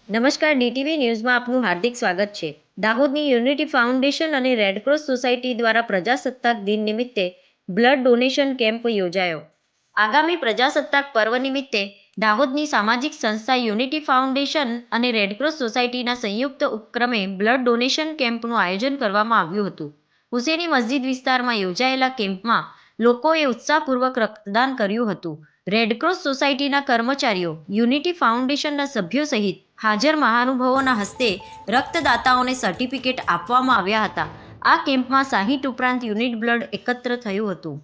નમસ્કાર, ડીટીવી ન્યૂઝમાં આપનું હાર્દિક સ્વાગત છે. દાહોદની યુનિટી ફાઉન્ડેશન અને રેડક્રોસ સોસાયટી દ્વારા પ્રજાસત્તાક દિન નિમિત્તે બ્લડ ડોનેશન કેમ્પ યોજાયો. આગામી પ્રજાસત્તાક પર્વ નિમિત્તે દાહોદની સામાજિક સંસ્થા યુનિટી ફાઉન્ડેશન અને રેડક્રોસ સોસાયટીના સંયુક્ત ઉપક્રમે બ્લડ ડોનેશન કેમ્પનું આયોજન કરવામાં આવ્યું હતું. હુસેની મસ્જિદ વિસ્તારમાં યોજાયેલા કેમ્પમાં લોકોએ ઉત્સાહપૂર્વક રક્તદાન કર્યું હતું. રેડક્રોસ સોસાયટીના કર્મચારીઓ, યુનિટી ફાઉન્ડેશનના સભ્યો સહિત હાજર મહાનુભાવોના હસ્તે રક્તદાતાઓને સર્ટિફિકેટ આપવામાં આવ્યા હતા. આ કેમ્પમાં 60 ઉપરાંત યુનિટ બ્લડ એકત્ર થયું હતું.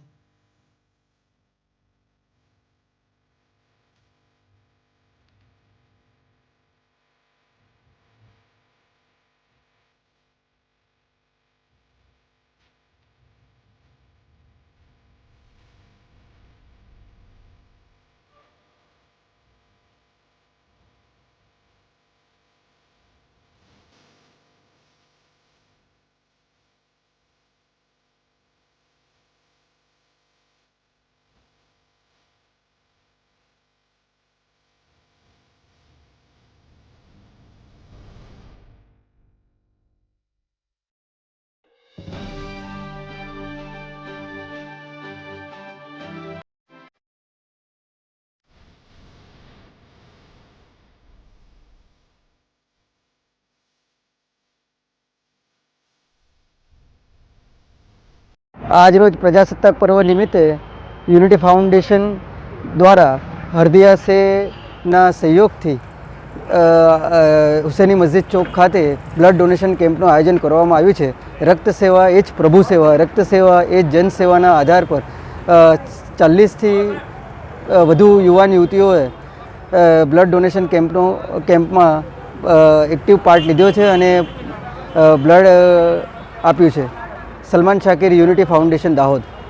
આજરોજ પ્રજાસત્તાક પર્વ નિમિત્તે યુનિટી ફાઉન્ડેશન દ્વારા હરદિયાસેના સહયોગથી હુસેની મસ્જિદ ચોક ખાતે બ્લડ ડોનેશન કેમ્પનું આયોજન કરવામાં આવ્યું છે. રક્ત સેવા એ જ પ્રભુ સેવા, રક્ત સેવા એ જ જન સેવાના આધાર પર 40થી વધુ યુવાન યુવતીઓએ બ્લડ ડોનેશન કેમ્પમાં એક્ટિવ પાર્ટ લીધો છે અને બ્લડ આપ્યું છે. Salman Shakir, unity foundation, Dahod.